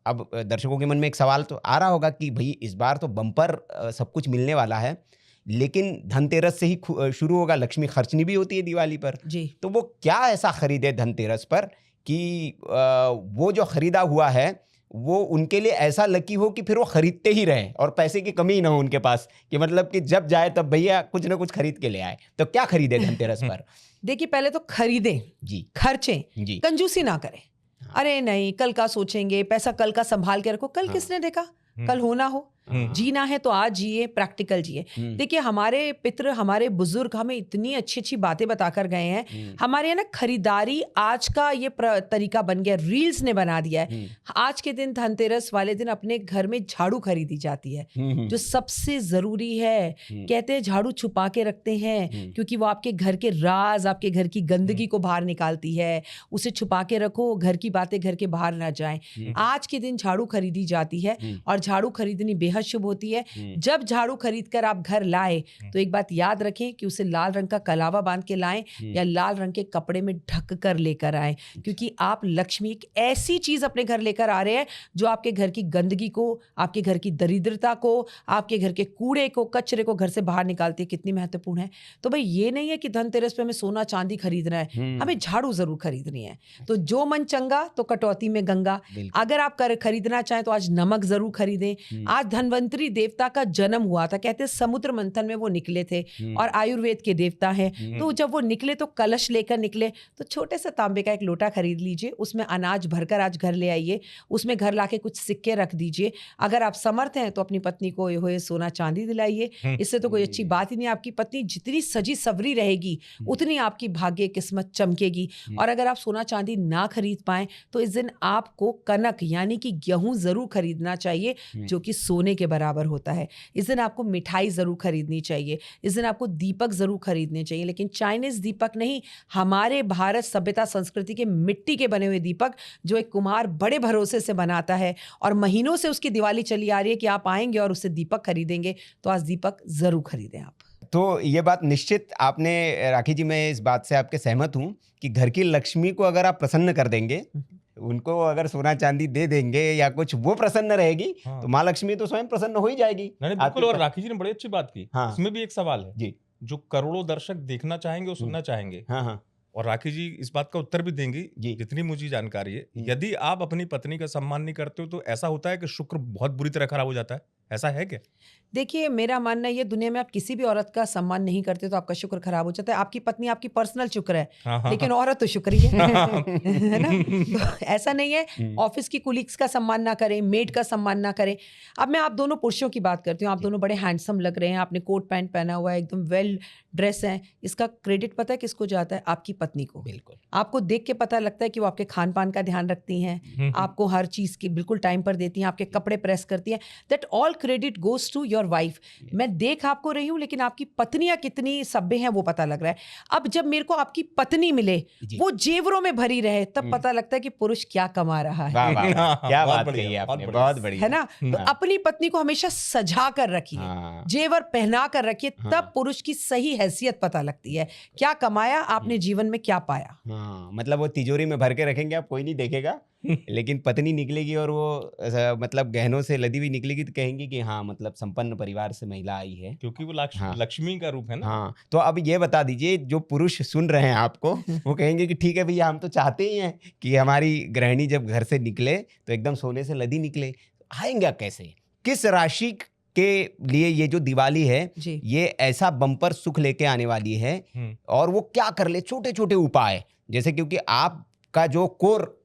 अब दर्शकों के मन में एक सवाल तो आ रहा होगा कि भाई इस बार तो बम्पर सब कुछ मिलने वाला है, लेकिन धनतेरस से ही शुरू होगा, लक्ष्मी खर्चनी भी होती है दिवाली पर जी। तो वो क्या ऐसा खरीदे धनतेरस पर कि वो जो खरीदा हुआ है वो उनके लिए ऐसा लकी हो कि फिर वो खरीदते ही रहें और पैसे की कमी ना हो उनके पास, कि मतलब कि जब जाए तब भैया कुछ ना कुछ खरीद के ले आए। तो क्या खरीदे धनतेरस पर? देखिए, पहले तो खरीदें जी, खर्चें जी, कंजूसी ना करें। अरे नहीं, कल का सोचेंगे, पैसा कल का संभाल के रखो, कल किसने देखा, कल होना हो। जीना है तो आज जिए, प्रैक्टिकल जिए। देखिए, हमारे पितृ, हमारे बुजुर्ग हमें इतनी अच्छी अच्छी बातें बताकर गए हैं। हमारे यहाँ ना खरीदारी आज का ये तरीका बन गया, रील्स ने बना दिया है। आज के दिन धनतेरस वाले दिन अपने घर में झाड़ू खरीदी जाती है, जो सबसे जरूरी है। कहते हैं झाड़ू छुपा के रखते हैं क्योंकि वो आपके घर के राज, आपके घर की गंदगी को बाहर निकालती है। उसे छुपा के रखो, घर की बातें घर के बाहर ना जाएं। आज के दिन झाड़ू खरीदी जाती है और झाड़ू खरीदनी बेहद शुभ होती है। जब झाड़ू खरीद कर आप घर लाए तो एक बात याद रखें कि उसे लाल रंग का कलावा बांध के लाएं या लाल रंग के कपड़े में ढक कर लेकर आए, क्योंकि आप लक्ष्मी एक ऐसी चीज अपने घर लेकर आ रहे हैं जो आपके घर की गंदगी को, आपके घर की दरिद्रता को, आपके घर के कूड़े को, कचरे को घर से बाहर निकालती है। कितनी महत्वपूर्ण है। तो भाई ये नहीं है कि धनतेरस पे हमें सोना चांदी खरीदना है, हमें झाड़ू जरूर खरीदनी है। तो जो मन चंगा तो कटौती में गंगा। अगर आप खरीदना चाहें तो आज नमक जरूर खरीदें। आज धनवंतरी देवता का जन्म हुआ था, कहते हैं समुद्र मंथन में वो निकले थे और आयुर्वेद के देवता हैं। तो जब वो निकले तो कलश लेकर निकले, तो छोटे से तांबे का एक लोटा खरीद लीजिए, उसमें अनाज भरकर आज घर ले आइए, उसमें घर लाके कुछ सिक्के रख दीजिए। अगर आप समर्थ हैं तो अपनी पत्नी को हुए सोना चांदी दिलाइए। इससे तो कोई अच्छी बात ही नहीं। आपकी पत्नी जितनी सजी सवरी रहेगी उतनी आपकी भाग्य किस्मत चमकेगी। और अगर आप सोना चांदी ना खरीद पाए तो इस दिन आपको कनक यानी कि गेहूं जरूर खरीदना चाहिए, जो कि सोने के बराबर होता है। इस दिन आपको मिठाई जरूर खरीदनी चाहिए। इस दिन आपको दीपक जरूर खरीदने चाहिए, लेकिन चाइनीज दीपक नहीं, हमारे भारत सभ्यता संस्कृति के मिट्टी के बने हुए दीपक, जो एक कुम्हार बड़े भरोसे से बनाता है और महीनों से उसकी दिवाली चली आ रही है कि आप आएंगे और उससे दीपक खरीदेंगे। तो आज दीपक जरूर खरीदें आप। तो ये बात निश्चित आपने, राखी जी, मैं इस बात से आपके सहमत हूं कि घर की लक्ष्मी को अगर आप प्रसन्न कर देंगे, उनको अगर सोना चांदी दे देंगे या कुछ, वो प्रसन्न रहेगी। तो माँ लक्ष्मी तो स्वयं प्रसन्न हो ही जाएगी। नहीं, बिल्कुल। और राखी जी ने बड़ी अच्छी बात की। हाँ। इसमें भी एक सवाल है जी, जो करोड़ों दर्शक देखना चाहेंगे और सुनना चाहेंगे। हाँ, और राखी जी इस बात का उत्तर भी देंगी, जितनी मुझे जानकारी है। यदि आप अपनी पत्नी का सम्मान नहीं करते हो तो ऐसा होता है कि शुक्र बहुत बुरी तरह खराब हो जाता है, ऐसा है क्या? देखिए, मेरा मानना ये, दुनिया में आप किसी भी औरत का सम्मान नहीं करते तो आपका शुक्र खराब हो जाता है। आपकी पत्नी आपकी पर्सनल शुक्र है, लेकिन औरत तो शुक्र ही है ना? तो ऐसा नहीं है ऑफिस की कुलीग्स का सम्मान ना करें, मेड का सम्मान ना करें। अब मैं आप दोनों पुरुषों की बात करती हूँ। आप दोनों बड़े हैंडसम लग रहे हैं, आपने कोट पैंट पहना हुआ है, एकदम वेल ड्रेस है। इसका क्रेडिट पता है किसको जाता है? आपकी पत्नी को। बिल्कुल। आपको देख के पता लगता है कि वो आपके खान पान का ध्यान रखती हैं, आपको हर चीज की बिल्कुल टाइम पर देती हैं, आपके कपड़े प्रेस करती हैं। That all credit goes to your wife. मैं देख आपको रही हूं, लेकिन आपकी पत्नियां कितनी सभ्य हैं वो पता लग रहा है। अब जब मेरे को आपकी पत्नी मिले, वो जेवरों में भरी रहे, तब पता लगता है कि पुरुष क्या कमा रहा है। वाह, वाह, वाह, क्या बात कही आपने, बहुत बढ़िया, है ना? तो अपनी पत्नी को हमेशा सजा कर रखिए, जेवर पहना कर रखिए, तब पुरुष की सही हैसियत पता लगती है। क्या कमाया आपने जीवन में, क्या पाया। मतलब वो तिजोरी में भर के रखेंगे आप, कोई नहीं देखेगा, लेकिन पत्नी निकलेगी और वो मतलब गहनों से लदी हुई निकलेगी तो कहेंगी कि हाँ, मतलब संपन्न परिवार से महिला आई है, क्योंकि वो लक्ष्मी का रूप है ना। हाँ। तो अब ये बता दीजिए, जो पुरुष सुन रहे हैं आपको, वो कहेंगे कि ठीक है भैया, हम तो चाहते ही हैं कि हमारी गृहिणी जब घर से निकले तो एकदम सोने से लदी निकले। आएंगे कैसे? किस राशि के लिए ये जो दिवाली है ये ऐसा बम्पर सुख लेके आने वाली है, और वो क्या कर ले? छोटे छोटे उपाय, जैसे क्योंकि आपका जो कोर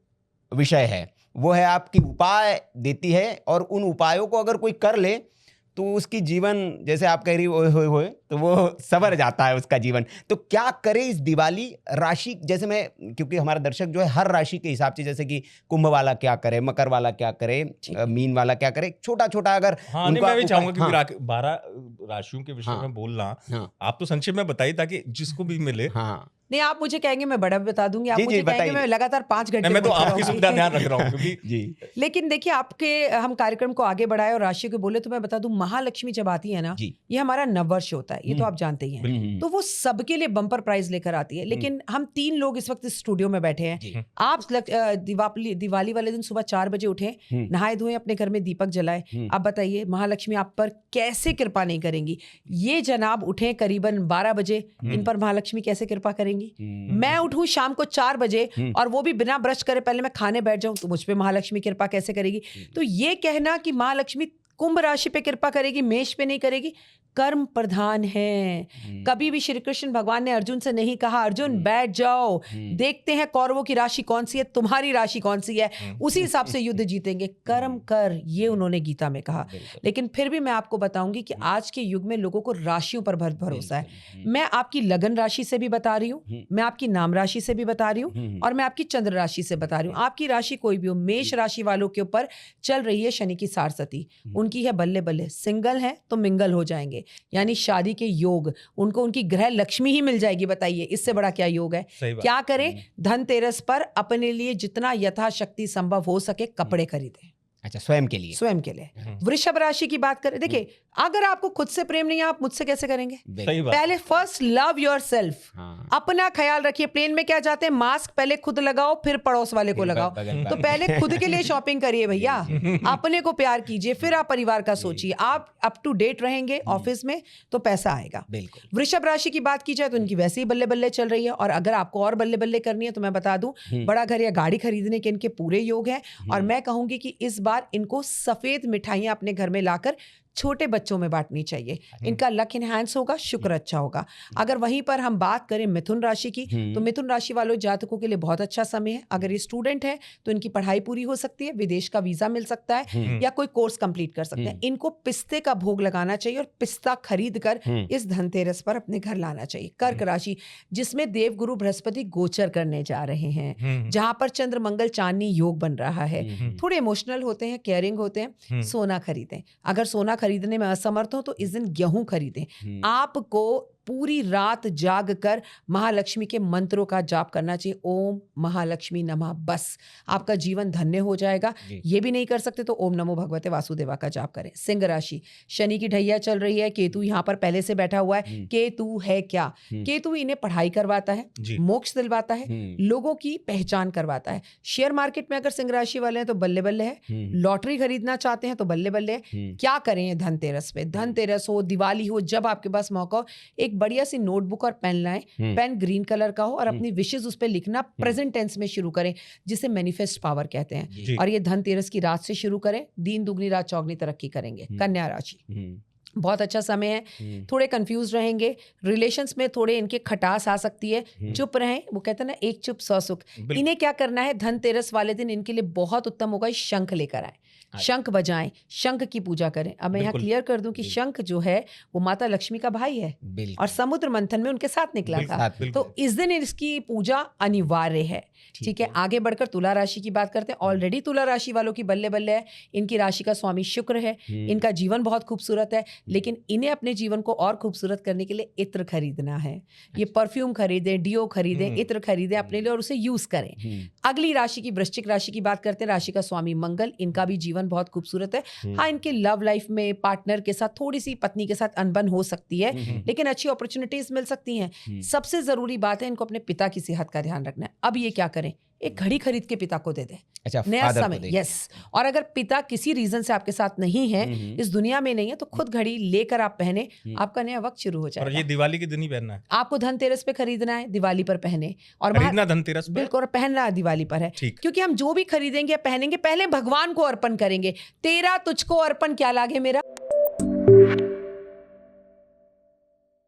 विषय है वो है, आपकी उपाय देती है, और उन उपायों को अगर कोई कर ले तो उसकी जीवन, जैसे आप कह रही हो तो वो सवर जाता है उसका जीवन। तो क्या करे इस दिवाली? राशि, जैसे मैं, क्योंकि हमारा दर्शक जो है हर राशि के हिसाब से, जैसे कि कुंभ वाला क्या करे, मकर वाला क्या करे, मीन वाला क्या करे, छोटा छोटा अगर मैं भी चाहूंगा कि 12 राशियों के विषय में बोलना आप तो संक्षेप में बताइए ताकि जिसको भी मिले। नहीं, आप मुझे कहेंगे मैं बड़ा बता दूंगी, आप जी, मुझे कहेंगे बताइए। मैं लगातार 5 घंटे मैं तो बोलती आपकी रहूंगी। सुविधा ध्यान रख रहा हूँ क्योंकि जी लेकिन देखिए, आपके हम कार्यक्रम को आगे बढ़ाए और राशि को बोले तो मैं बता दूं, महालक्ष्मी जब आती है ना, जी ये हमारा नववर्ष होता है, ये तो आप जानते ही हैं। तो वो सबके लिए बम्पर प्राइज लेकर आती है। लेकिन हम 3 लोग इस वक्त स्टूडियो में बैठे हैं। जी आप दिवाली वाले दिन सुबह 4 बजे उठे, नहाए धोए, अपने घर में दीपक जलाए। अब बताइए महालक्ष्मी आप पर कैसे कृपा नहीं करेंगी? ये जनाब उठे करीबन 12 बजे, इन पर महालक्ष्मी कैसे कृपा करेंगी? मैं उठूं शाम को 4 बजे और वो भी बिना ब्रश करे पहले मैं खाने बैठ जाऊं, तो मुझ पे महालक्ष्मी कृपा कैसे करेगी? तो ये कहना कि महालक्ष्मी कुंभ राशि पे कृपा करेगी, मेष पे नहीं करेगी, कर्म प्रधान है। कभी भी श्री कृष्ण भगवान ने अर्जुन से नहीं कहा अर्जुन बैठ जाओ, देखते हैं कौरवों की राशि कौन सी है, तुम्हारी राशि कौन सी है, उसी हिसाब से युद्ध जीतेंगे। कर्म कर, ये उन्होंने गीता में कहा। लेकिन फिर भी मैं आपको बताऊंगी कि आज के युग में लोगों को राशियों पर भरोसा है। मैं आपकी लगन राशि से भी बता रही हूँ, मैं आपकी नाम राशि से भी बता रही हूँ, और मैं आपकी चंद्र राशि से बता रही हूँ। आपकी राशि कोई भी हो, मेष राशि वालों के ऊपर चल रही है शनि की सारसती, उनकी है बल्ले बल्ले। सिंगल है तो मिंगल हो जाएंगे, यानी शादी के योग, उनको उनकी ग्रह लक्ष्मी ही मिल जाएगी। बताइए इससे बड़ा क्या योग है? क्या करें? धनतेरस पर अपने लिए जितना यथाशक्ति संभव हो सके कपड़े खरीदें। अच्छा, स्वयं के लिए? स्वयं के लिए। वृषभ राशि की बात करें, देखिए अगर आपको खुद से प्रेम नहीं है, आप मुझसे कैसे करेंगे? सही बात। पहले फर्स्ट लव योरसेल्फ, अपना ख्याल रखिए। प्लेन में क्या जाते हैं, मास्क पहले खुद लगाओ फिर पड़ोस वाले को लगाओ। तो पहले खुद के लिए शॉपिंग करिए भैया, अपने को प्यार कीजिए, फिर आप परिवार का सोचिए। आप अप टू डेट रहेंगे ऑफिस में तो पैसा आएगा। बिल्कुल। वृषभ राशि की बात की जाए तो उनकी वैसे ही बल्ले बल्ले चल रही है, और अगर आपको और बल्ले बल्ले करनी है तो मैं बता दूं, बड़ा घर या गाड़ी खरीदने के इनके पूरे योग हैं। और मैं कहूंगी कि इस बार इनको सफेद मिठाइयां अपने घर में लाकर छोटे बच्चों में बांटनी चाहिए। इनका लक इनहैंस होगा, शुक्र अच्छा होगा। अगर वहीं पर हम बात करें मिथुन राशि की, तो मिथुन राशि वालों जातकों के लिए बहुत अच्छा समय है। अगर ये स्टूडेंट है तो इनकी पढ़ाई पूरी हो सकती है, विदेश का वीजा मिल सकता है, या कोई कोर्स कंप्लीट कर सकते हैं। इनको पिस्ते का भोग लगाना चाहिए और पिस्ता खरीद कर इस धनतेरस पर अपने घर लाना चाहिए। कर्क राशि, जिसमें देवगुरु बृहस्पति गोचर करने जा रहे हैं, जहां पर चंद्र मंगल चांदनी योग बन रहा है। थोड़े इमोशनल होते हैं, केयरिंग होते हैं। सोना खरीदें। अगर सोना खरीदने में असमर्थ हो तो इस दिन गेहूं खरीदें। आपको पूरी रात जाग कर महालक्ष्मी के मंत्रों का जाप करना चाहिए। ओम महालक्ष्मी नमः, बस आपका जीवन धन्य हो जाएगा। ये भी नहीं कर सकते तो ओम नमो भगवते वासुदेवा का जाप करें। सिंह राशि, शनि की ढैया चल रही है, केतु यहाँ पर पहले से बैठा हुआ है। केतु है क्या? केतु इन्हें पढ़ाई करवाता है, मोक्ष दिलवाता है, लोगों की पहचान करवाता है। शेयर मार्केट में अगर सिंह राशि वाले हैं तो बल्ले बल्ले है। लॉटरी खरीदना चाहते हैं तो बल्ले बल्ले है। क्या करें धनतेरस पे? धनतेरस हो, दिवाली हो, जब आपके पास मौका हो, एक बढ़िया सी नोटबुक और पेन लाएं। पेन ग्रीन कलर का हो और अपनी विशेष उस पे लिखना प्रेजेंट टेंस में शुरू करें, जिसे मैनिफेस्ट पावर कहते हैं। और ये धनतेरस की रात से शुरू करें, दिन दुगनी रात चौगनी तरक्की करेंगे। कन्या राशि, बहुत अच्छा समय है। थोड़े कंफ्यूज रहेंगे, रिलेशंस में थोड़े इनके खटास आ सकती है। चुप रहें, वो कहते हैं ना एक चुप सौ सुख। इन्हें क्या करना है, धनतेरस वाले दिन इनके लिए बहुत उत्तम होगा, शंख लेकर आए, शंख बजाएं, शंख की पूजा करें। अब मैं यहाँ क्लियर कर दूं कि शंख जो है वो माता लक्ष्मी का भाई है और समुद्र मंथन में उनके साथ निकला था, तो इस दिन इसकी पूजा अनिवार्य है। ठीक है, आगे बढ़कर तुला राशि की बात करते हैं। ऑलरेडी तुला राशि वालों की बल्ले बल्ले है। इनकी राशि का स्वामी शुक्र है, इनका जीवन बहुत खूबसूरत है, लेकिन इन्हें अपने जीवन को और खूबसूरत करने के लिए इत्र खरीदना है। ये परफ्यूम खरीदें, डियो खरीदें, इत्र खरीदें अपने लिए और उसे यूज करें। अगली राशि की वृश्चिक राशि की बात करते हैं। राशि का स्वामी मंगल, इनका भी जीवन बहुत खूबसूरत है। हाँ, इनके लव लाइफ में पार्टनर के साथ थोड़ी सी पत्नी के साथ अनबन हो सकती है, लेकिन अच्छी अपॉर्चुनिटीज मिल सकती हैं। सबसे जरूरी बात है इनको अपने पिता की सेहत का ध्यान रखना है। अब ये क्या करें, एक घड़ी खरीद के पिता को दे दे। अच्छा, नया समय, यस। और अगर पिता किसी रीजन से आपके साथ नहीं है, इस दुनिया में नहीं है, तो खुद घड़ी लेकर आप पहने, आपका नया वक्त शुरू हो जाएगा। और ये दिवाली के दिन ही पहनना है आपको, धनतेरस पे खरीदना है, दिवाली पर पहने। और खरीदना धनतेरस पे, बिल्कुल, और पहनना दिवाली पर है, क्योंकि हम जो भी खरीदेंगे पहनेंगे पहले भगवान को अर्पण करेंगे। तेरा तुझको अर्पण क्या लागे मेरा,